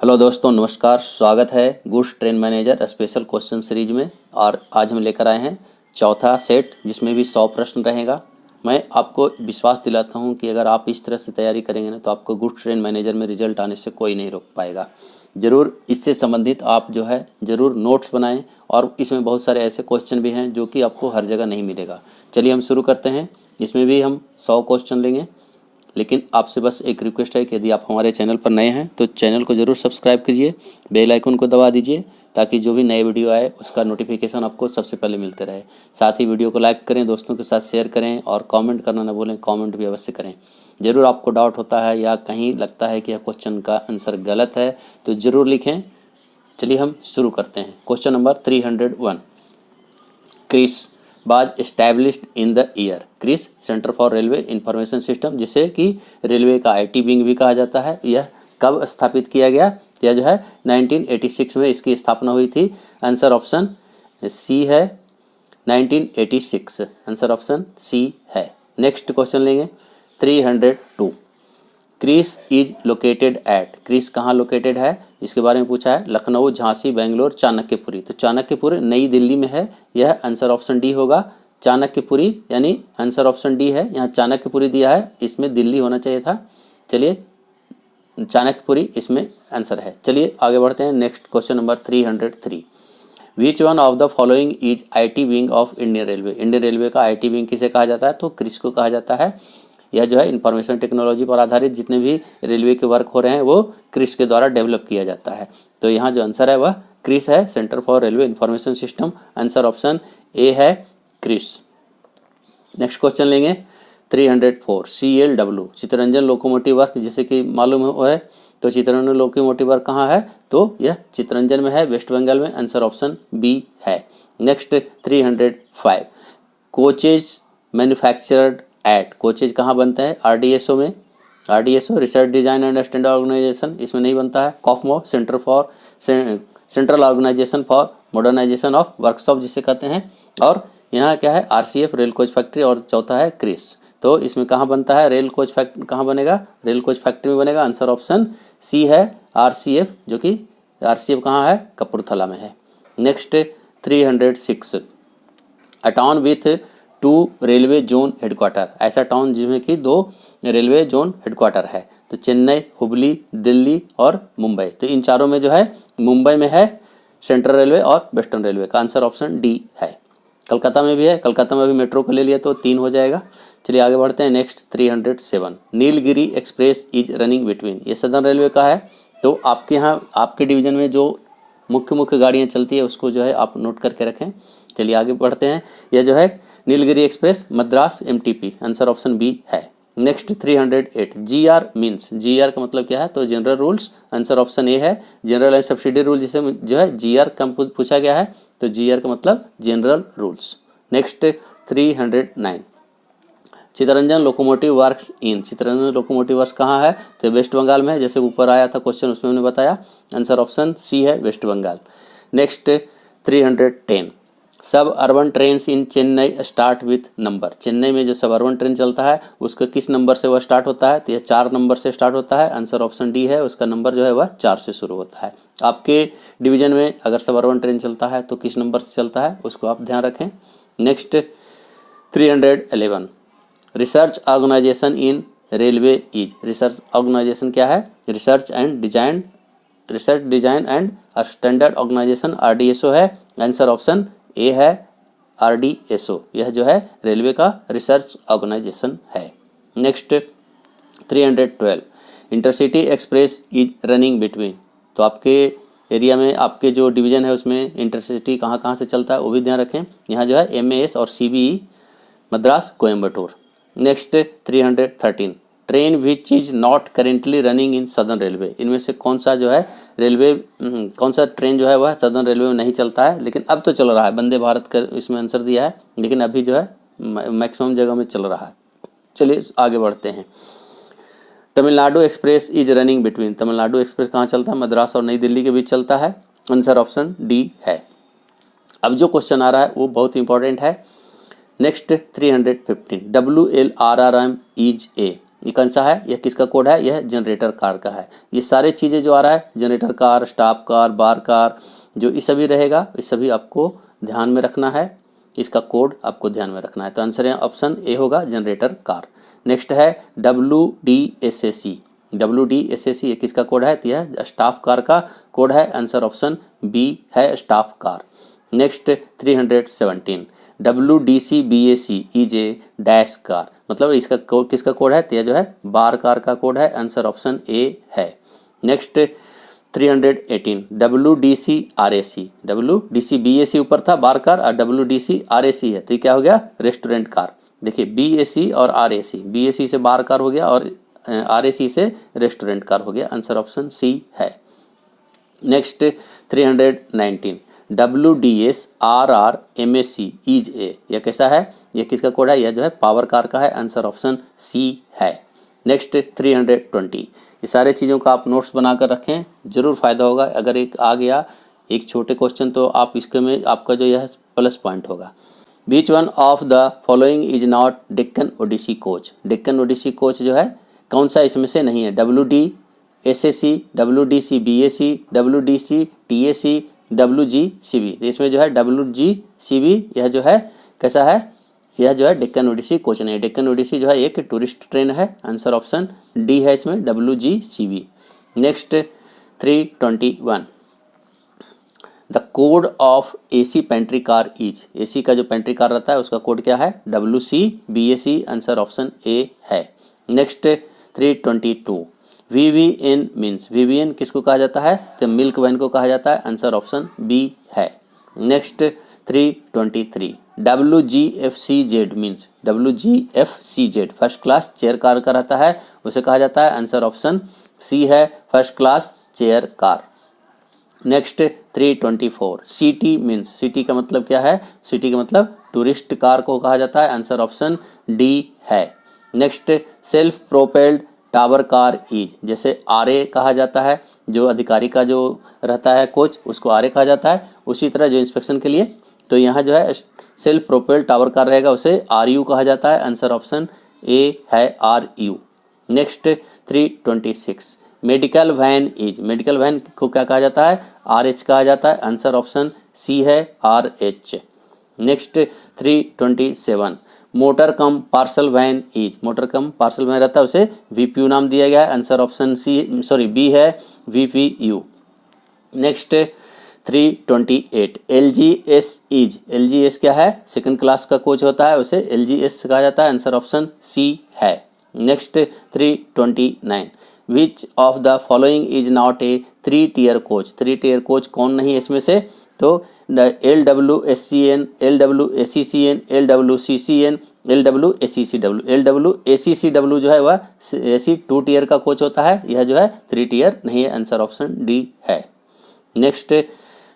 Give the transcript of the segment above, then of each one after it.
Hello दोस्तों, नमस्कार। स्वागत है goods train manager special question series में। और आज हम लेकर आए हैं चौथा सेट, जिसमें भी 100 प्रश्न रहेगा। मैं आपको विश्वास दिलाता हूं कि अगर आप इस तरह से तैयारी करेंगे ना, तो आपको गुड्स ट्रेन मैनेजर में रिजल्ट आने से कोई नहीं रोक पाएगा। ज़रूर इससे संबंधित आप जो है ज़रूर नोट्स बनाएं, और इसमें बहुत सारे ऐसे क्वेश्चन भी हैं जो कि आपको हर जगह नहीं मिलेगा। चलिए हम शुरू करते हैं। इसमें भी हम 100 क्वेश्चन लेंगे, लेकिन आपसे बस एक रिक्वेस्ट है कि यदि आप हमारे चैनल पर नए हैं तो चैनल को ज़रूर सब्सक्राइब कीजिए, बेल आइकन को दबा दीजिए, ताकि जो भी नए वीडियो आए उसका नोटिफिकेशन आपको सबसे पहले मिलते रहे। साथ ही वीडियो को लाइक करें, दोस्तों के साथ शेयर करें, और कमेंट करना ना भूलें। कमेंट भी अवश्य करें। ज़रूर आपको डाउट होता है या कहीं लगता है कि यह क्वेश्चन का आंसर गलत है तो ज़रूर लिखें। चलिए हम शुरू करते हैं। Question number 301। CRIS was established in the year. CRIS centre for railway information system, जिसे कि रेलवे का आईटी विंग भी कहा जाता है, यह कब स्थापित किया गया? यह जो है 1986 में इसकी स्थापना हुई थी। आंसर ऑप्शन सी है, 1986। आंसर ऑप्शन सी है। नेक्स्ट क्वेश्चन लेंगे 302। CRIS is located at. CRIS कहाँ लोकेटेड है, इसके बारे में पूछा है। लखनऊ, झांसी, बेंगलोर, चाणक्यपुरी। तो चाणक्यपुरी नई दिल्ली में है, यह आंसर ऑप्शन डी होगा। चाणक्यपुरी यानी आंसर ऑप्शन डी है। यहाँ चाणक्यपुरी दिया है, इसमें दिल्ली होना चाहिए था। चलिए, चाणक्यपुरी इसमें आंसर है। चलिए आगे बढ़ते हैं। Next question number 303। Which one of the following is IT wing of Indian railway. Indian railway का आईटी विंग किसे कहा जाता है? तो क्रिस को कहा जाता है। यह जो है इंफॉर्मेशन टेक्नोलॉजी पर आधारित जितने भी रेलवे के वर्क हो रहे हैं वो क्रिस के द्वारा डेवलप किया जाता है। तो यहाँ जो आंसर है वह क्रिस है, centre for railway information system. Answer option A है, क्रिस। नेक्स्ट क्वेश्चन लेंगे 304। CLW चित्तरंजन लोकोमोटिव वर्क, जैसे कि मालूम है, तो चित्तरंजन लोकोमोटिव वर्क कहाँ है? तो यह चित्तरंजन में है, वेस्ट बंगाल में। आंसर ऑप्शन बी है। Next 305। Coaches manufactured at. Coaches कहाँ बनता है? RDSO में। RDSO research design and standard organisation, इसमें नहीं बनता है। कॉफमो central organisation for modernisation of workshop जिसे कहते हैं। और यहाँ क्या है? RCF rail coach factory. और चौथा है क्रिस। तो इसमें कहाँ बनता है? रेल कोच फैक्ट्री कहाँ बनेगा? रेल कोच फैक्ट्री में बनेगा। आंसर ऑप्शन सी है, RCF, जो कि RCF कहाँ है? कपूरथला में है। Next 306। A town with 2 railway zone headquarter. ऐसा टाउन जिसमें कि 2 रेलवे जोन हेडक्वार्टर है। तो चेन्नई, हुबली, दिल्ली और मुंबई। तो इन चारों में जो है मुंबई में है सेंट्रल रेलवे और वेस्टर्न रेलवे का। आंसर ऑप्शन डी है। कलकत्ता में भी है, कलकत्ता में भी मेट्रो को ले लिया तो 3 हो जाएगा। चलिए आगे बढ़ते हैं। Next 307। Nilgiri express is running between. ये सदर्न रेलवे का है। तो आपके यहाँ आपके डिवीज़न में जो मुख्य गाड़ियाँ चलती है उसको जो है आप नोट करके रखें। चलिए आगे बढ़ते हैं। यह जो है Nilgiri express Madras MTP। Answer option B है। नेक्स्ट 308। GR means. GR का मतलब क्या है? तो general rules. Answer option A है, जनरल एंड सब्सिडी रूल, जिसे जो है GR कम पूछा गया है। तो GR का मतलब general rules. Next 309। Chittaranjan locomotive works in. Chittaranjan locomotive works कहाँ है? तो वेस्ट बंगाल में है, जैसे ऊपर आया था क्वेश्चन उसमें हमने बताया। आंसर ऑप्शन सी है, वेस्ट बंगाल। नेक्स्ट 310। सब urban train in Chennai start with number. Chennai में जो सब अर्बन ट्रेन चलता है उसका किस नंबर से वह स्टार्ट होता है? तो यह 4 नंबर से स्टार्ट होता है। आंसर ऑप्शन डी है, उसका नंबर जो है वह 4 से शुरू होता है। आपके डिवीजन में अगर सब अर्बन ट्रेन चलता है तो किस नंबर से चलता है उसको आप ध्यान रखें। Next 311। Research organisation in railway is. Research organisation क्या है? Research design and standard organisation, RDSO है। आंसर ऑप्शन ए है, RDSO। यह जो है रेलवे का रिसर्च ऑर्गेनाइजेशन है। Next 312। Intercity express is running between. तो आपके एरिया में आपके जो डिवीज़न है उसमें इंटरसिटी कहाँ से चलता है वो भी ध्यान रखें। यहाँ जो है MAS और CBE Madras Coimbatore. Next 313। Train which is not currently running in southern railway. इनमें से कौन सा जो है रेलवे कौन सा ट्रेन जो है वह सदर्न रेलवे में नहीं चलता है, लेकिन अब तो चल रहा है? वंदे भारत का इसमें आंसर दिया है, लेकिन अभी जो है मैक्सिमम जगह में चल रहा है। चलिए आगे बढ़ते हैं। Tamil Nadu express is running between. Tamil Nadu express कहाँ चलता है? मद्रास और नई दिल्ली के बीच चलता है। आंसर ऑप्शन डी है। अब जो क्वेश्चन आ रहा है वो बहुत इंपॉर्टेंट है। नेक्स्ट 315। WLRRM is a. ये कौन सा है, यह किसका कोड है, यह जनरेटर कार का है। ये सारे चीज़ें जो आ रहा है, जनरेटर कार, स्टाफ कार, बार कार, जो ये सभी रहेगा, ये सभी आपको ध्यान में रखना है, इसका कोड आपको ध्यान में रखना है। तो आंसर है ऑप्शन ए होगा, जनरेटर कार। नेक्स्ट है WDSAC। WDSAC ये किसका कोड है, तो यह स्टाफ कार का कोड है। आंसर ऑप्शन बी है, staff car. Next 317 WDCBAC is a dash car, मतलब इसका कोड किसका कोड है, तो यह जो है बार कार का कोड है। आंसर ऑप्शन ए है। Next 318 WDCRAC। WDCBAC ऊपर था बार कार और WDCRAC है, तो ये क्या हो गया, रेस्टोरेंट कार। देखिए BAC और RAC, BAC से बार कार हो गया और RAC से रेस्टोरेंट कार हो गया। आंसर ऑप्शन सी है। नेक्स्ट 319 WDSRRMAC इज ए, यह कैसा है, यह किसका कोड है, यह जो है पावर कार का है। आंसर ऑप्शन सी है। नेक्स्ट 320, ये सारे चीज़ों का आप नोट्स बनाकर रखें, ज़रूर फ़ायदा होगा। अगर एक आ गया एक छोटे क्वेश्चन तो आप इसके में आपका जो यह प्लस पॉइंट होगा। Which one of the following is not Deccan Odyssey coach. Deccan Odyssey coach जो है कौन सा इसमें से नहीं है, WDSAC, WDCBAC, WDCTAC, WGCB। इसमें जो है WGCB यह जो है कैसा है, यह जो है डेक्कन ओडिसी कोच नहीं है। डेक्कन ओडिसी जो है एक टूरिस्ट ट्रेन है। आंसर ऑप्शन डी है इसमें, WGCB। Next 321 the code of AC pantry car is, AC का जो पेंट्री कार रहता है उसका कोड क्या है, WCBAC। आंसर ऑप्शन ए है। नेक्स्ट 322 VVN मीन्स, VVN किसको कहा जाता है, तो मिल्क वैन को कहा जाता है। आंसर ऑप्शन बी है। Next 323 WGFCZ means, WGFCZ first class chair car का रहता है, उसे कहा जाता है। आंसर ऑप्शन सी है, first class chair car. Next 324 CT means, CT का मतलब क्या है, CT का मतलब टूरिस्ट कार को कहा जाता है। आंसर ऑप्शन डी है। Next self propelled tower car is, जैसे RA कहा जाता है, जो अधिकारी का जो रहता है कोच उसको RA कहा जाता है, उसी तरह जो इंस्पेक्शन के लिए, तो यहाँ जो है सेल्फ प्रोपेल्ड टावर कार रहेगा उसे RU कहा जाता है। आंसर ऑप्शन ए है, RU। Next 326 medical van is, medical van को क्या कहा जाता है, RH कहा जाता है। आंसर ऑप्शन सी है, RH। Next 327 motor cum parcel van is, motor cum parcel van रहता है उसे VPU नाम दिया गया है। आंसर ऑप्शन बी है, VPU। Next 328 LGS is, LGS क्या है, सेकंड क्लास का कोच होता है उसे LGS कहा जाता है। आंसर ऑप्शन सी है। Next 329 which of the following is not a 3 tier coach. 3 tier coach कौन नहीं है इसमें से, तो LWSCN, LWACCN, LWCCN, LWACCW। LWACCW जो है वह AC 2 टियर का कोच होता है, यह जो है 3 टियर नहीं है। आंसर ऑप्शन डी है। Next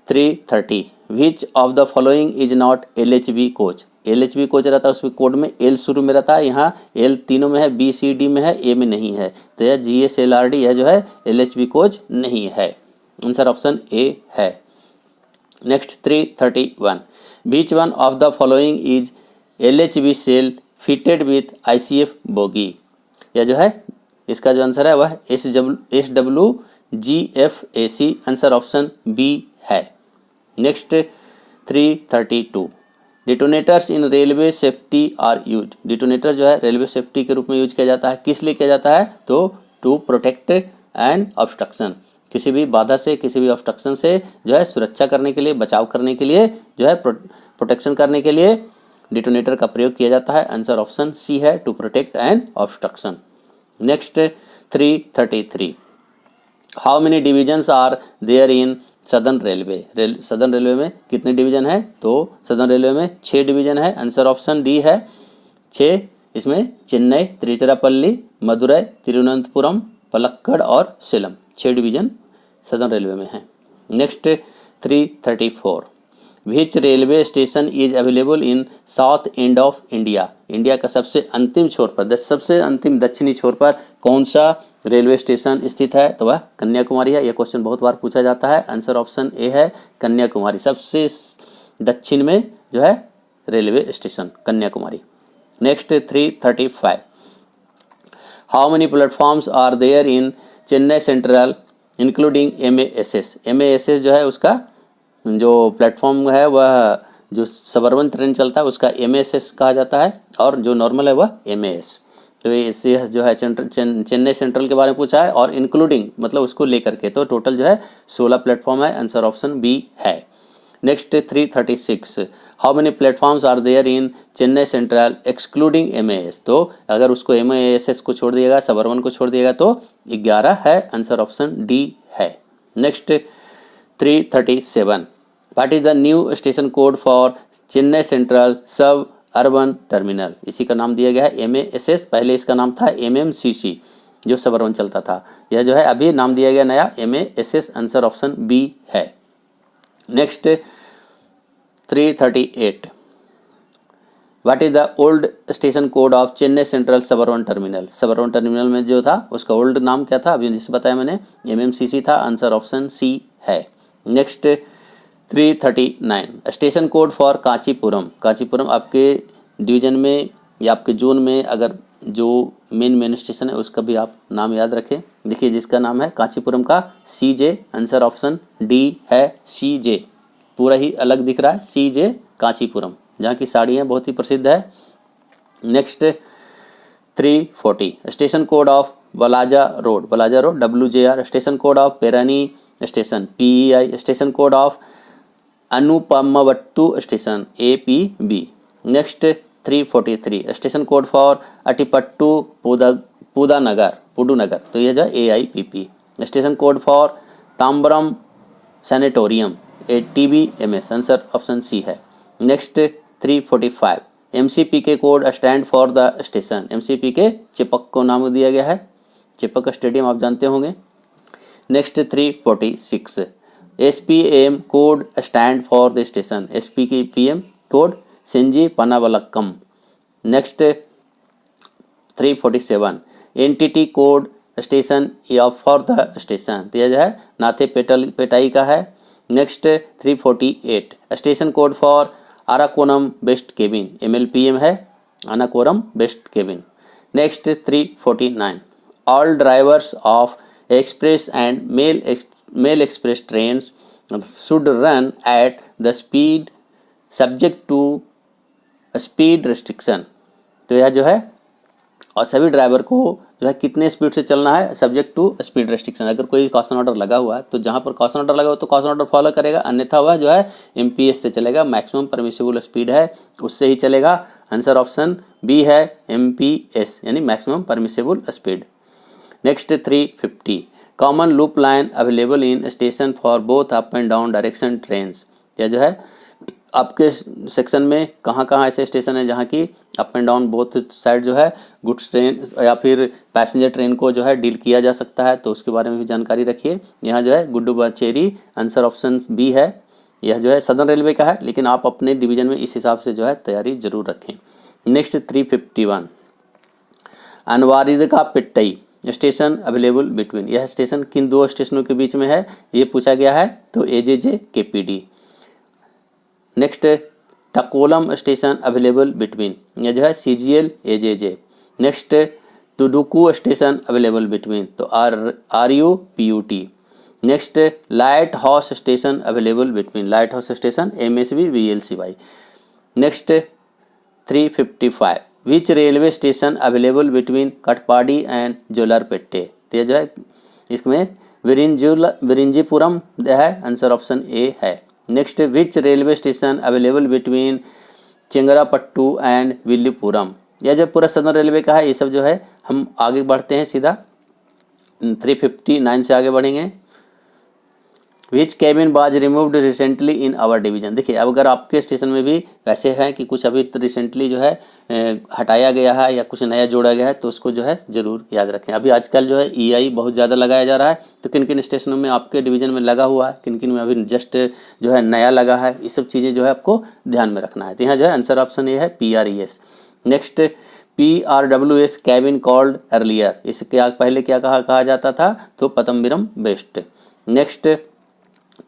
330 which of the following is not LHB coach. LHB coach रहता है उसमें कोड में L शुरू में रहता है, यहाँ L तीनों में है, B C D में है, A में नहीं है, तो यह GSLRD यह जो है LHB कोच नहीं है। आंसर ऑप्शन ए है। Next 331 which one of the following is LHB shell fitted with ICF bogie. यह जो है इसका जो आंसर है वह SWGFAC। आंसर ऑप्शन बी है। Next 332 detonators in railway safety are use. Detonator जो है रेलवे सेफ्टी के रूप में यूज किया जाता है, किस लिए किया जाता है, तो टू प्रोटेक्ट एंड ऑब्स्ट्रक्शन, किसी भी बाधा से, किसी भी ऑब्स्ट्रक्शन से जो है सुरक्षा करने के लिए, बचाव करने के लिए, जो है प्रोटेक्शन करने के लिए डिटोनेटर का प्रयोग किया जाता है। आंसर ऑप्शन सी है, to protect and obstruction. Next 333 how many divisions are there in southern railway. Southern railway में कितने डिवीजन है, तो सदर्न रेलवे में 6 डिवीजन है। आंसर ऑप्शन डी है 6। इसमें चेन्नई, तिरुचिरापल्ली, मदुरई, तिरुवनंतपुरम, पलक्कड़ और सेलम, 6 डिवीजन सदर्न रेलवे में है। Next 334 which railway station is available in south end of India. India का सबसे अंतिम छोर पर, सबसे अंतिम दक्षिणी छोर पर कौन सा रेलवे स्टेशन स्थित है, तो वह कन्याकुमारी है। यह क्वेश्चन बहुत बार पूछा जाता है। आंसर ऑप्शन ए है, कन्याकुमारी। सबसे दक्षिण में जो है railway station Kanyakumari. Next 335 how many platforms are there in Chennai Central including MASS। MASS जो है उसका जो प्लेटफॉर्म है वह जो सबअर्बन ट्रेन चलता है उसका MASS कहा जाता है और जो नॉर्मल है वह MAS। तो इससे जो है चेन्नई सेंट्रल के बारे में पूछा है और इंक्लूडिंग मतलब उसको लेकर के, तो टोटल जो है 16 प्लेटफॉर्म है। आंसर ऑप्शन बी है। Next 336, how many platforms are there in Chennai Central excluding MAS। तो अगर उसको MASS को छोड़ दिएगा, सबअर्बन को छोड़ दिएगा तो 11 है। आंसर ऑप्शन डी है। Next 337, what is the new station code for Chennai central सब अर्बन टर्मिनल। इसी का नाम दिया गया है MASS, पहले इसका नाम था MMCC जो सबअर्बन चलता था। यह जो है अभी नाम दिया गया नया MASS। आंसर ऑप्शन बी है। Next 338, what is the old station code of Chennai central suburban terminal. Suburban terminal में जो था उसका ओल्ड नाम क्या था, अभी जिसे बताया मैंने MMCC था। आंसर ऑप्शन सी है। Next 339, station code for Kanchipuram. Kanchipuram आपके डिवीजन में या आपके जोन में अगर जो मेन स्टेशन है उसका भी आप नाम याद रखें। देखिए जिसका नाम है कांचीपुरम का CJ। आंसर ऑप्शन डी है CJ। पूरा ही अलग दिख रहा है CJ कांचीपुरम, जहाँ की साड़ियाँ बहुत ही प्रसिद्ध है। Next 340, station code of Walajah road. Walajah road WJR। Station code of Perani station PEI। Station code of Anupampattu station APB। Next 343, station code for Attipattu Pudunagar, तो यह जो AIPP। Station code for Tambaram sanatorium TBMS। Answer option C है। Next 345, MCPK code stand for the station. MCPK Chepauk को नाम दिया गया है, चिपक स्टेडियम आप जानते होंगे। Next 346, SPAM code stand for the station. SPPM code Senji Panavalakkam. Next 347, NTT code station या फॉर द स्टेशन, तो यह जो है नाथे पेटाई का है। Next 348, station code for Arakkonam west cabin MLPM है, Arakkonam west cabin. Next 349, all drivers of express and mail express train should run at the speed subject to speed restriction. तो यह जो है और सभी ड्राइवर को जो है कितने स्पीड से चलना है सब्जेक्ट टू स्पीड रेस्ट्रिक्शन। अगर कोई कॉशन ऑर्डर लगा हुआ है तो जहाँ पर कॉशन ऑर्डर लगा हुआ तो कॉशन ऑर्डर फॉलो करेगा, अन्यथा वह जो है MPS से चलेगा, मैक्सिमम परमिसिबल स्पीड है उससे ही चलेगा। आंसर ऑप्शन बी है MPS यानी maximum permissible speed. Next 350, common loop line available in station for both up and down direction trains. यह जो है आपके सेक्शन में कहाँ कहाँ ऐसे स्टेशन है जहाँ की up and down both side जो है गुड्स ट्रेन या फिर पैसेंजर ट्रेन को जो है डील किया जा सकता है, तो उसके बारे में भी जानकारी रखिए। यहाँ जो है गुड्डूबचेरी। आंसर ऑप्शन बी है। यह जो है सदर्न रेलवे का है, लेकिन आप अपने डिवीजन में इस हिसाब से जो है तैयारी जरूर रखें। Next 351, Anvarthikhanpettai station available between. यह स्टेशन किन दो स्टेशनों के बीच में है ये पूछा गया है, तो AJJ KPD। Next Takkolam station available between, यह जो है CGL AJJ। Next Tadukku station available between, तो RU PUT। Next light house station available between, light house station MSB VLCY। Next 355, which railway station available between Katpadi and Jolarpettai. तो ये जो है इसमें विरिंजीपुरम है। आंसर ऑप्शन ए है। Next, which railway station available between Chengalpattu and Villupuram. यह जो पूरा सदर्न रेलवे का है। ये सब जो है हम आगे बढ़ते हैं सीधा 359 से आगे बढ़ेंगे। Which cabin was removed recently in our division. देखिए अब अगर आपके स्टेशन में भी वैसे हैं कि कुछ अभी रिसेंटली जो है हटाया गया है या कुछ नया जोड़ा गया है, तो उसको जो है ज़रूर याद रखें। अभी आजकल जो है EI बहुत ज़्यादा लगाया जा रहा है, तो किन किन स्टेशनों में आपके डिवीज़न में लगा हुआ है, किन किन में अभी जस्ट जो है नया लगा है, ये सब चीज़ें जो है आपको ध्यान में रखना है। तो यहाँ जो है आंसर ऑप्शन ये है PRES। Next, PRWS cabin called earlier. इसे क्या पहले क्या कहा जाता था, तो Pattabiram west. Next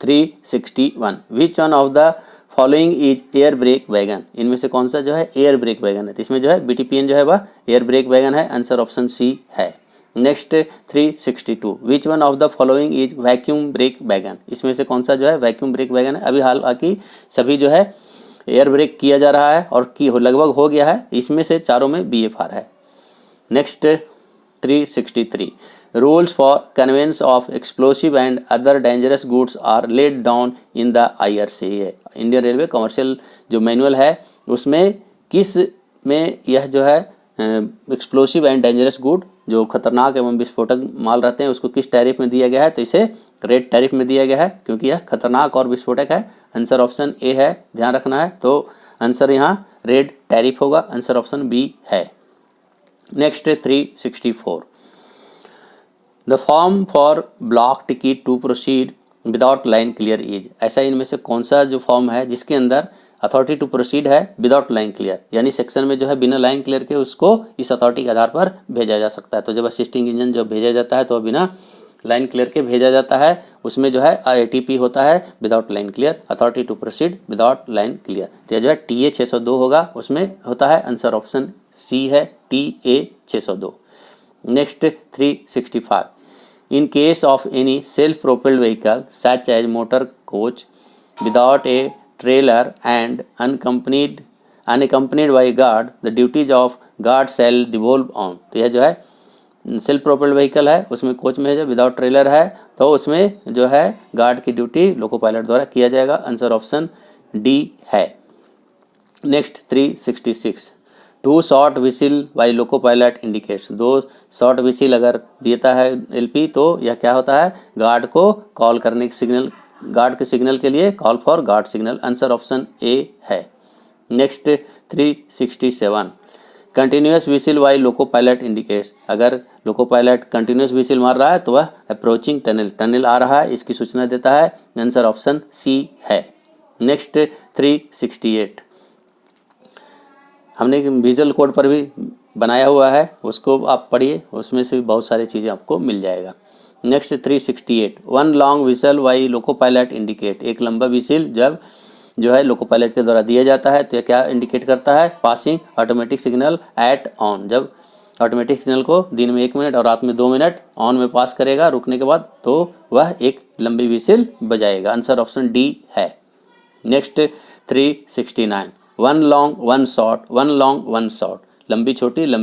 361, which one of the following is air brake wagon, इनमें से कौन सा जो है एयर ब्रेक वैगन है, तो इसमें जो है BTPN जो है वह एयर ब्रेक वैगन है, आंसर ऑप्शन सी है। Next 362, which one of the following is vacuum brake wagon, इसमें से कौन सा जो है वैक्यूम ब्रेक वैगन है। अभी हालांकि सभी जो है एयर ब्रेक किया जा रहा है और लगभग हो गया है, इसमें से चारों में BFR है। Next 363, rules for conveyance of explosive and other dangerous goods are laid down in the IRCA, Indian railway commercial जो मैनुअल है उसमें किस में यह जो है एक्सप्लोसिव एंड डेंजरस गुड जो खतरनाक एवं विस्फोटक माल रहते हैं उसको किस टैरिफ में दिया गया है, तो इसे रेड टैरिफ में दिया गया है क्योंकि यह खतरनाक और विस्फोटक है। आंसर ऑप्शन ए है, ध्यान रखना है, तो आंसर यहाँ रेड टैरिफ होगा, आंसर ऑप्शन बी है। Next 364, the form for block ticket to proceed without line clear is, ऐसा इनमें से कौन सा जो फॉर्म है जिसके अंदर अथॉरिटी टू प्रोसीड है विदाउट लाइन क्लियर, यानी सेक्शन में जो है बिना लाइन क्लियर के उसको इस अथॉरिटी के आधार पर भेजा जा सकता है। तो जब असिस्टिंग इंजन जो भेजा जाता है तो बिना लाइन क्लियर के भेजा जाता है, उसमें जो है ATP होता है without line clear, authority to proceed without line clear, तो जो है TA 602 होगा, उसमें होता है, आंसर ऑप्शन सी है TA 602। Next 365, in case of any self propelled vehicle such as motor coach without a trailer and unaccompanied by guard, the duties of guard shall devolve on, तो यह जो है self propelled vehicle है उसमें coach में जो without trailer है तो उसमें जो है गार्ड की ड्यूटी लोको पायलट द्वारा किया जाएगा, आंसर ऑप्शन डी है। Next 366, two short whistle by loco pilot indicates, दो शॉर्ट विसिल अगर देता है LP तो यह क्या होता है, गार्ड को कॉल करने की सिग्नल, गार्ड के सिग्नल के लिए call for guard signal, answer option A है। Next 367, continuous whistle why loco pilot indicates, अगर लोको पायलट कंटिन्यूस विसिल मार रहा है तो वह अप्रोचिंग टनल आ रहा है इसकी सूचना देता है, आंसर ऑप्शन सी है। नेक्स्ट 368, हमने विजुअल कोड पर भी बनाया हुआ है, उसको आप पढ़िए, उसमें से भी बहुत सारी चीज़ें आपको मिल जाएगा। Next 368, one long whistle by loco pilot indicate, एक लंबा विसिल जब जो है लोको पायलट के द्वारा दिया जाता है तो यह क्या इंडिकेट करता है, passing automatic signal eight on, जब ऑटोमेटिक सिग्नल को दिन में 1 मिनट और रात में 2 मिनट ऑन में पास करेगा रुकने के बाद तो वह एक लंबी विसिल बजाएगा, आंसर ऑप्शन डी है। Next 369, one long one short, लंबी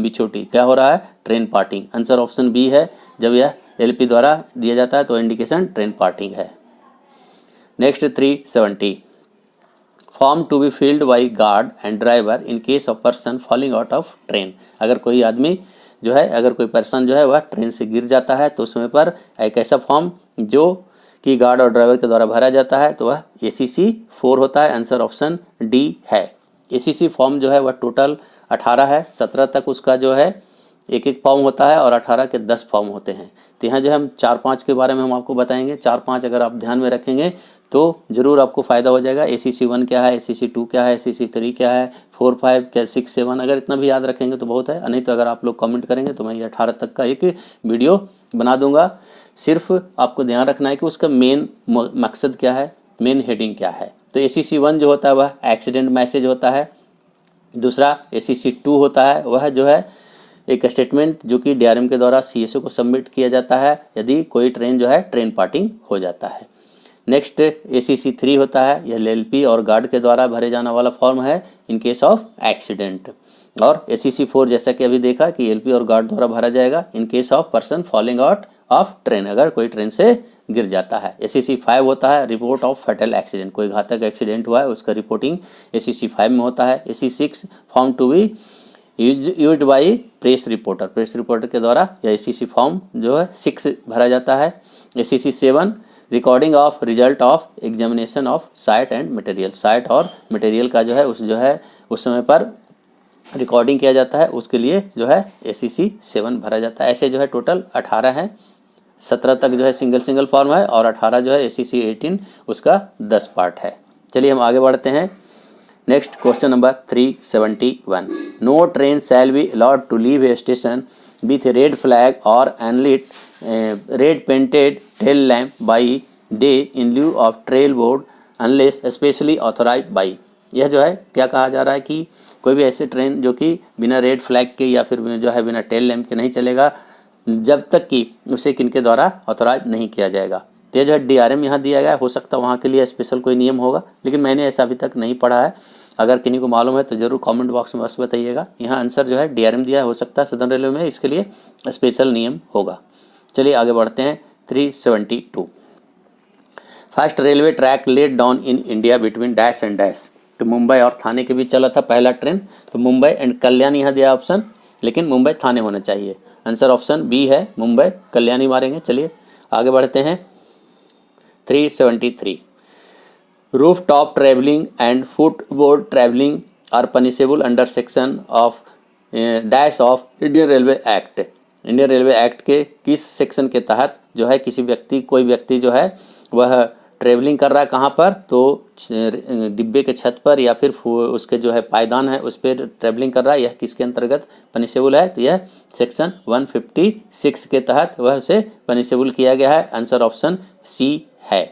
छोटी क्या हो रहा है, train parting, answer option B है, जब यह LP द्वारा दिया जाता है तो इंडिकेशन ट्रेन पार्टिंग है। Next 370, form to be filled by guard and driver in case of person falling out of train, अगर कोई आदमी जो है, अगर कोई पर्सन जो है वह ट्रेन से गिर जाता है तो उस समय पर एक ऐसा फॉर्म जो कि गार्ड और ड्राइवर के द्वारा भरा जाता है तो वह ACC 4 होता है, आंसर ऑप्शन डी है। ACC फॉर्म जो है वह टोटल 18 है, 17 तक उसका जो है एक फॉर्म होता है और 18 के 10 फॉर्म होते हैं। तो यहाँ जो हम 4-5 के बारे में हम आपको बताएंगे, 4-5 अगर आप ध्यान में रखेंगे तो ज़रूर आपको फ़ायदा हो जाएगा। ACC 1 क्या है, ACC 2 क्या है, ACC 3 क्या है, 4, 5 क्या, 6, 7, अगर इतना भी याद रखेंगे तो बहुत है, नहीं तो अगर आप लोग कमेंट करेंगे तो मैं ये 18 तक का एक वीडियो बना दूंगा। सिर्फ आपको ध्यान रखना है कि उसका मेन मकसद क्या है, मेन हेडिंग क्या है। तो ACC 1 जो होता है वह एक्सीडेंट मैसेज होता है, दूसरा ACC 2 होता है वह जो है एक स्टेटमेंट जो कि DRM के द्वारा CSO को सबमिट किया जाता है यदि कोई ट्रेन जो है ट्रेन पार्टिंग हो जाता है। नेक्स्ट ACC 3 होता है, यह LP और गार्ड के द्वारा भरे जाने वाला फॉर्म है इन केस ऑफ एक्सीडेंट। और ACC 4 जैसा कि अभी देखा कि LP और गार्ड द्वारा भरा जाएगा इन case of person falling out of train, अगर कोई ट्रेन से गिर जाता है। ACC 5 होता है रिपोर्ट ऑफ फैटल एक्सीडेंट, कोई घातक एक्सीडेंट हुआ है उसका रिपोर्टिंग ACC 5 में होता है। ACC 6 form to be used by press reporter के द्वारा यह ACC फॉर्म जो है 6 भरा जाता है। ACC 7 recording of result of examination of site and material, site और मटेरियल का जो है उस समय पर रिकॉर्डिंग किया जाता है, उसके लिए जो है ACC 7 भरा जाता है। ऐसे जो है टोटल 18 हैं, 17 तक जो है सिंगल फॉर्म है और 18 जो है ACC 18 उसका 10 पार्ट है। चलिए हम आगे बढ़ते हैं। Next question number 371, no train shall be allowed to leave a station with red flag और unlit red painted tail lamp by day in lieu of trail board unless specially authorise by. यह जो है क्या कहा जा रहा है कि कोई भी ऐसे ट्रेन जो कि बिना रेड फ्लैग के या फिर जो है बिना टेल लैम्प के नहीं चलेगा जब तक कि उसे किनके द्वारा ऑथराइज नहीं किया जाएगा। तो ये जो है DRM यहाँ दिया गया है, हो सकता है वहाँ के लिए स्पेशल कोई नियम होगा, लेकिन मैंने ऐसा अभी तक नहीं पढ़ा है। अगर किन्हीं को मालूम है तो ज़रूर कमेंट बॉक्स में बस बताइएगा। यहाँ आंसर जो है DRM दिया है, हो सकता है सदर्न रेलवे में इसके लिए स्पेशल नियम होगा। चलिए आगे बढ़ते हैं। 372 first railway track lead down in India between dash and dash. तो मुंबई और थाने के बीच चला था पहला ट्रेन। तो मुंबई एंड कल्याण यहाँ दिया ऑप्शन, लेकिन मुंबई थाने होना चाहिए। आंसर ऑप्शन बी है, मुंबई कल्याणी मारेंगे। चलिए आगे बढ़ते हैं। 373 roof top travelling and footboard travelling are punishable under section of dash of Indian railway act. Indian railway act के किस सेक्शन के तहत जो है कोई व्यक्ति जो है वह ट्रैवलिंग कर रहा है कहाँ पर, तो डिब्बे के छत पर या फिर उसके जो है पायदान है उस पर ट्रैवलिंग कर रहा है, यह किसके अंतर्गत पनिशेबल है? तो यह सेक्शन 156 के तहत वह उसे पनिशेबल किया गया है। आंसर ऑप्शन सी है।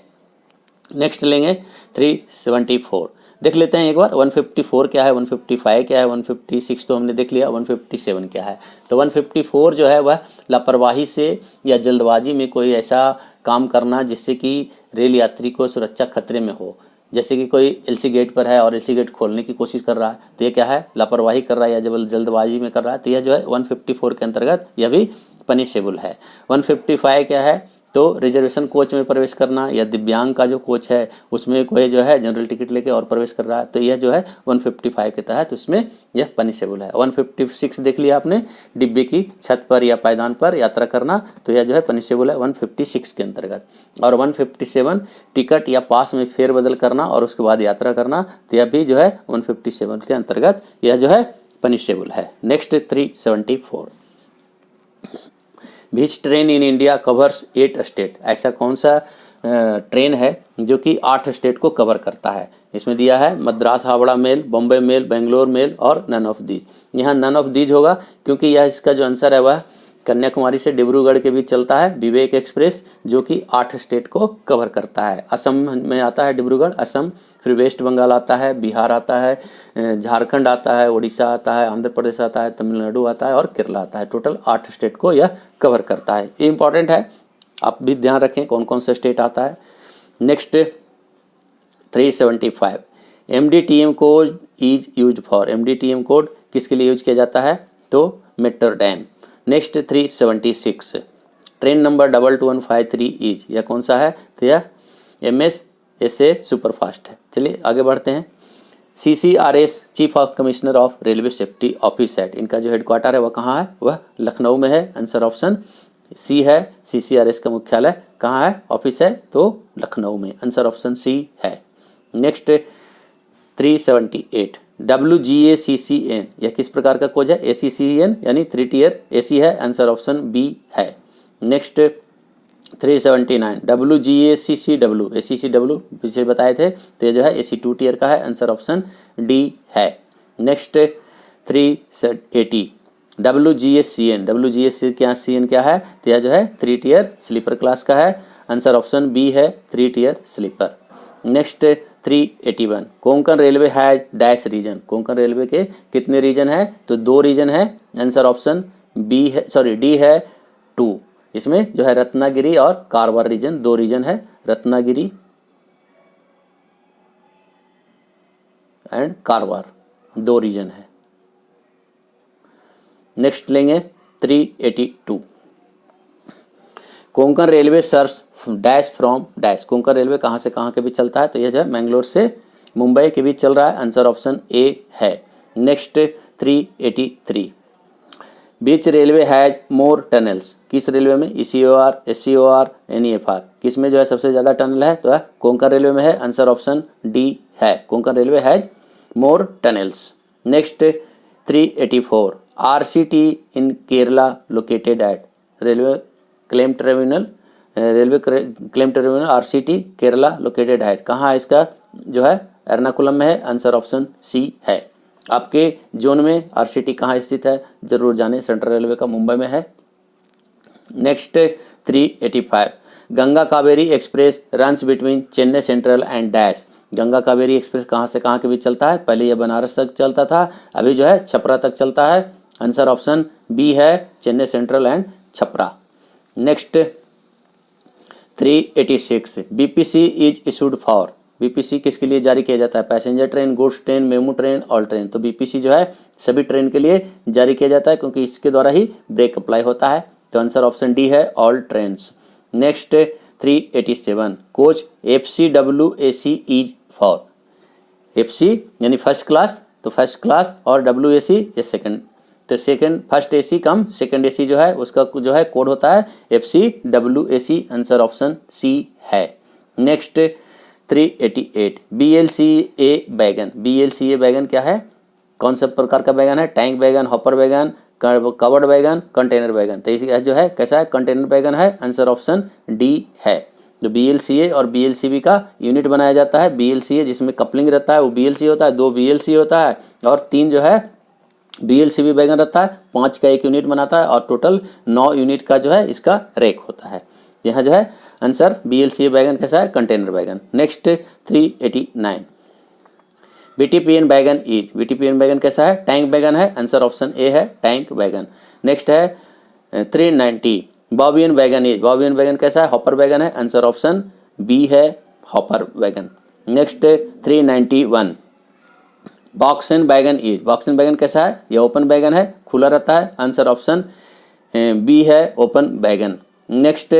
नेक्स्ट लेंगे 374। देख लेते हैं एक बार 154 क्या है, 155 क्या है, 156 तो हमने देख लिया, 157 क्या है। तो 154 जो है वह लापरवाही से या जल्दबाजी में कोई ऐसा काम करना जिससे कि रेल यात्री को सुरक्षा खतरे में हो। जैसे कि कोई एलसी गेट पर है और एलसी गेट खोलने की कोशिश कर रहा है, तो ये क्या है? लापरवाही कर रहा है या जल्दबाजी में कर रहा है, तो यह जो है 154 के अंतर्गत यह भी पनिशेबल है। 155 क्या है? तो रिजर्वेशन कोच में प्रवेश करना या दिव्यांग का जो कोच है उसमें कोई जो है जनरल टिकट लेके और प्रवेश कर रहा है, तो यह जो है 155 के तहत उसमें यह पनिशेबल है। 156 देख लिया आपने, डिब्बे की छत पर या पायदान पर यात्रा करना, तो यह जो है पनिशेबल है 156 के अंतर्गत। और 157 टिकट या पास में फेरबदल करना और उसके बाद यात्रा करना, तो यह भी जो है 157 के अंतर्गत यह जो है पनिशेबल है। Next 374 which train in India covers 8 state. ऐसा कौन सा ट्रेन है जो कि 8 स्टेट को कवर करता है? इसमें दिया है Madras Howrah mail, Bombay mail, Bangalore mail और नन ऑफ दीज। यहाँ नन ऑफ दीज होगा क्योंकि यह इसका जो आंसर है वह कन्याकुमारी से डिब्रूगढ़ के बीच चलता है विवेक एक्सप्रेस, जो कि 8 स्टेट को कवर करता है। असम में आता है डिब्रूगढ़, असम, फिर वेस्ट बंगाल आता है, बिहार आता है, झारखंड आता है, उड़ीसा आता है, आंध्र प्रदेश आता है, तमिलनाडु आता है और केरला आता है। टोटल 8 स्टेट को यह कवर करता है। ये इंपॉर्टेंट है, आप भी ध्यान रखें कौन कौन सा स्टेट आता है। Next 375 MDTM code is use for. MDTM code किसके लिए यूज किया जाता है? तो मेट्रोडैम। नेक्स्ट 376 ट्रेन नंबर 22153 इज, यह कौन सा है? तो यह MSSA सुपरफास्ट है। चलिए आगे बढ़ते हैं। CCRS chief of commissioner of railway safety office है, इनका जो हेडक्वार्टर है वह कहाँ है? वह लखनऊ में है। आंसर ऑप्शन सी है। CCRS का मुख्यालय कहाँ है, ऑफिस है? तो लखनऊ में। आंसर ऑप्शन सी है। नेक्स्ट 378 WGACCN, यह किस प्रकार का कोच है? ACCN यानी 3 टियर AC है। आंसर ऑप्शन बी है। नेक्स्ट 379 WGACCW, ACCW पीछे बताए थे, तो ये जो है AC 2 टियर का है। आंसर ऑप्शन डी है। नेक्स्ट 380 WGACN, WGACN क्या है? तो यह जो है 3 टियर स्लीपर क्लास का है। आंसर ऑप्शन बी है, 3 tier sleeper. Next 381 Konkan railway है डैश रीजन। कोंकण रेलवे के कितने रीजन है? तो 2 रीजन है। आंसर ऑप्शन बी है, सॉरी डी है 2। इसमें जो है रत्नागिरी और कारवार रीजन 2 रीजन है, रत्नागिरी एंड कारवार 2 रीजन है। नेक्स्ट लेंगे 382 Konkan railway serves dash from dash. Konkan railway कहाँ से कहाँ के बीच चलता है? तो यह जो है मैंगलोर से मुंबई के बीच चल रहा है। आंसर ऑप्शन ए है। Next 383 beach railway has more tunnels. किस रेलवे में? ECOR, SCOR, NEFR, किस में जो है सबसे ज़्यादा टनल है? तो कोंकण रेलवे में है। आंसर ऑप्शन डी है, Konkan railway has more tunnels. Next 384 RCT in Kerala located at. Railway claim tribunal RCT Kerala located है, कहाँ है इसका जो है? एर्नाकुलम में है। आंसर ऑप्शन सी है। आपके जोन में RCT कहाँ स्थित है जरूर जाने, सेंट्रल रेलवे का मुंबई में है। Next 385 Ganga Kaveri express runs between Chennai central and dash. Ganga Kaveri express कहाँ से कहाँ के बीच चलता है? पहले ये बनारस तक चलता था, अभी जो है छपरा तक चलता है। आंसर ऑप्शन बी है, Chennai central and Chhapra. Next 386, BPC is issued for. BPC किसके लिए जारी किया जाता है? Passenger train, goods train, MEMU train, all train. तो बीपीसी जो है सभी ट्रेन के लिए जारी किया जाता है, क्योंकि इसके द्वारा ही ब्रेक अप्लाई होता है। तो आंसर ऑप्शन डी है, all trains. Next 387, coach FCWAC is for. FC यानी फर्स्ट क्लास, तो फर्स्ट क्लास, और WAC ये सेकंड। तो फर्स्ट AC कम सेकंड AC जो है उसका जो है कोड होता है FCWAC। आंसर ऑप्शन सी है। Next 388, BLCA wagon. BLCA wagon क्या है? कौन सा प्रकार का वैगन है? Tank wagon, hopper wagon, covered wagon, container wagon. तो इसी जो है कैसा है? कंटेनर वैगन है। आंसर ऑप्शन डी है। जो BLCA और BLCB का यूनिट बनाया जाता है, BLCA जिसमें कपलिंग रहता है वो BLC होता है, 2 BLC होता है, और 3 जो है BLCB वैगन रहता है। 5 का एक यूनिट बनाता है, और टोटल 9 यूनिट का जो है इसका रैक होता है। यहाँ जो है आंसर BLCA वैगन कैसा है? Container wagon. Next 389, BTPN wagon is. BTPN wagon कैसा है? टैंक वैगन है। आंसर ऑप्शन ए है, टैंक वैगन। नेक्स्ट है 390, बॉबियन वैगन इज। बॉबियन वैगन कैसा है? हॉपर वैगन है। आंसर ऑप्शन बी है, hopper wagon. Next 391, BOXN wagon is. BOXN wagon कैसा है? ये ओपन वैगन है, खुला रहता है। आंसर ऑप्शन बी है, open wagon. Next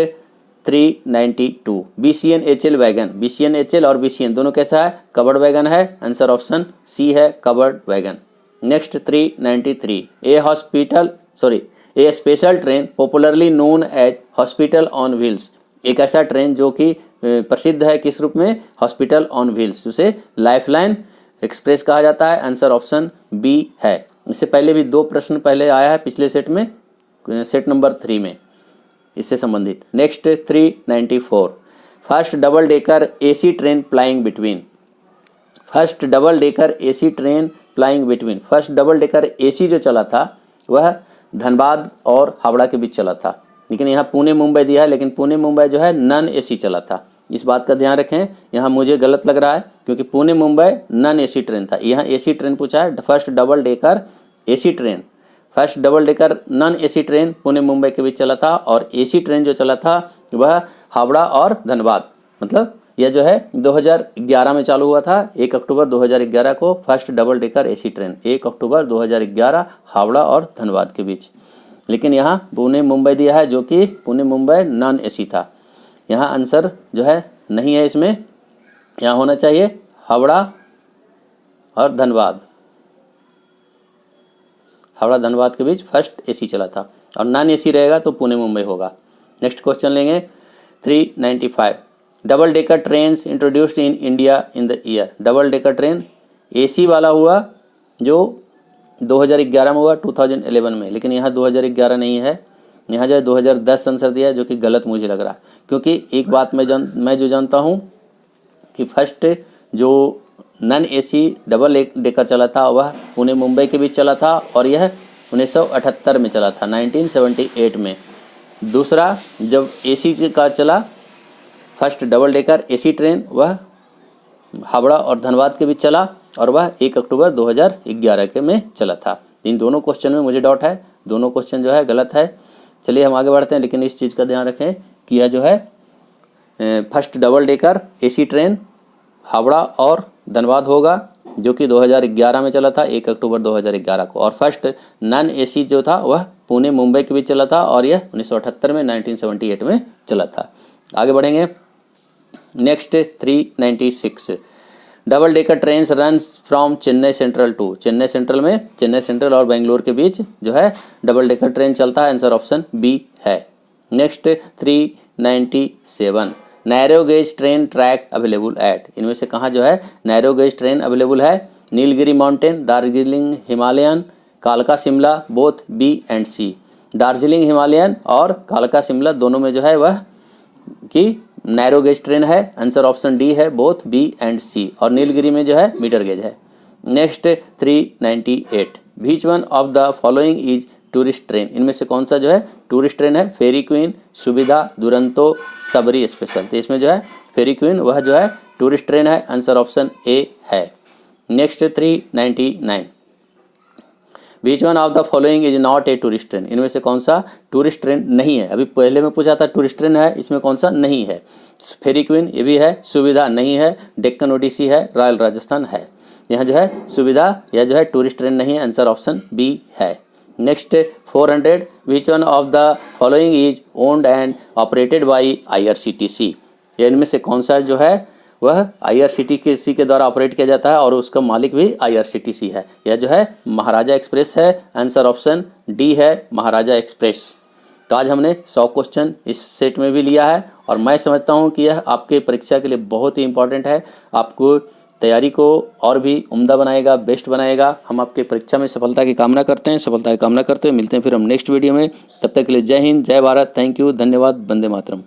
392, BCNHL wagon. BCNHL और BCN दोनों कैसा है? कवर्ड वैगन है। आंसर ऑप्शन सी है, covered wagon. Next 393, a special train popularly known as hospital on wheels. एक ऐसा ट्रेन जो कि प्रसिद्ध है किस रूप में? हॉस्पिटल ऑन व्हील्स, उसे लाइफलाइन एक्सप्रेस कहा जाता है। आंसर ऑप्शन बी है। इससे पहले भी 2 प्रश्न पहले आया है पिछले सेट में, सेट नंबर 3 में, इससे संबंधित। Next 394, first double decker AC train प्लाइंग between. First double decker AC train प्लाइंग between. First double decker AC जो चला था वह धनबाद और हावड़ा के बीच चला था, लेकिन यहाँ पुणे मुंबई दिया है, लेकिन पुणे मुंबई जो है नॉन AC चला था। इस बात का ध्यान रखें, यहाँ मुझे गलत लग रहा है, क्योंकि Pune Mumbai non AC train था, यहाँ AC ट्रेन पूछा है। First double decker AC train, first double decker non AC train Pune Mumbai के बीच चला था, और AC ट्रेन जो चला था वह हावड़ा और धनबाद, मतलब यह जो है 2011 में चालू हुआ था। 1 अक्टूबर 2011 को first double decker AC train, 1 अक्टूबर 2011 हावड़ा और धनबाद के बीच। लेकिन यहाँ पुणे मुंबई दिया है, जो कि पुणे मुंबई नॉन AC था। यहाँ आंसर जो है नहीं है इसमें, यहाँ होना चाहिए हावड़ा और धनबाद। हावड़ा धनबाद के बीच फर्स्ट AC चला था, और नॉन AC रहेगा तो पुणे मुंबई होगा। नेक्स्ट क्वेश्चन लेंगे 395, double decker trains introduced in India in the year. Double decker train AC वाला हुआ जो 2011 में हुआ, 2011 में, लेकिन यहाँ 2011 नहीं है, यहाँ जो है 2010 आंसर दिया है, जो कि गलत मुझे लग रहा है। क्योंकि एक बात मैं जो जानता हूँ कि फर्स्ट जो नॉन AC डबल डेकर चला था वह पुणे मुंबई के बीच चला था, और यह 1978 में चला था, 1978 में। दूसरा जब AC का चला first double decker AC train, वह हावड़ा और धनबाद के बीच चला, और वह 1 अक्टूबर 2011 के में चला था। इन दोनों क्वेश्चन में मुझे डाउट है, दोनों क्वेश्चन जो है गलत है। चलिए हम आगे बढ़ते हैं, लेकिन इस चीज़ का ध्यान रखें कि यह जो है first double decker AC train Howrah और धनबाद होगा, जो कि 2011 में चला था, 1 अक्टूबर 2011 को। और फर्स्ट नॉन AC जो था वह पुणे मुंबई के बीच चला था, और यह 1978 में 1978 में चला था। आगे बढ़ेंगे। Next 396, double decker trains runs from Chennai Central to. Chennai Central में, चेन्नई सेंट्रल और बेंगलोर के बीच जो है डबल डेकर ट्रेन चलता है। आंसर ऑप्शन बी है। Next 397, narrow gauge train track available at. इनमें से कहाँ जो है नैरो गेज ट्रेन अवेलेबल है? नीलगिरी माउंटेन, दार्जिलिंग हिमालयन, कालका Shimla, both B and C. Darjeeling Himalayan और कालका शिमला दोनों में जो है वह कि नैरो गेज ट्रेन है। आंसर ऑप्शन डी है, बोथ बी एंड सी। और नीलगिरी में जो है मीटर गेज है। Next 398, which one of the following is tourist train. इनमें से कौन सा जो है टूरिस्ट ट्रेन है? फेरी क्वीन, सुविधा, दुरंतो, सबरी स्पेशल। तो इसमें जो है फेरी क्वीन वह जो है टूरिस्ट ट्रेन है, आंसर ऑप्शन ए है। Next 399, beach one of the following is not a tourist train, इनमें से कौन सा टूरिस्ट ट्रेन नहीं है। अभी पहले में पूछा था टूरिस्ट ट्रेन है, इसमें कौन सा नहीं है। फेरी क्वीन ये भी है, सुविधा नहीं है, डेक्कन ओडिसी है, रॉयल राजस्थान है। यहाँ जो है सुविधा या जो है टूरिस्ट ट्रेन नहीं है, आंसर ऑप्शन बी है। Next 400, which one of the following is owned and operated by IRCTC, ये इनमें से कौन सा जो है वह IRCTC के द्वारा ऑपरेट किया जाता है और उसका मालिक भी IRCTC है। यह जो है महाराजा एक्सप्रेस है, आंसर ऑप्शन डी है, महाराजा एक्सप्रेस। तो आज हमने 100 क्वेश्चन इस सेट में भी लिया है और मैं समझता हूँ कि यह आपके परीक्षा के लिए बहुत ही इंपॉर्टेंट है, आपको तैयारी को और भी उम्दा बनाएगा, बेस्ट बनाएगा। हम आपके परीक्षा में सफलता की कामना करते हैं, सफलता की कामना करते हुए मिलते हैं फिर हम नेक्स्ट वीडियो में। तब तक के लिए जय हिंद, जय भारत, थैंक यू, धन्यवाद, वंदे मातरम।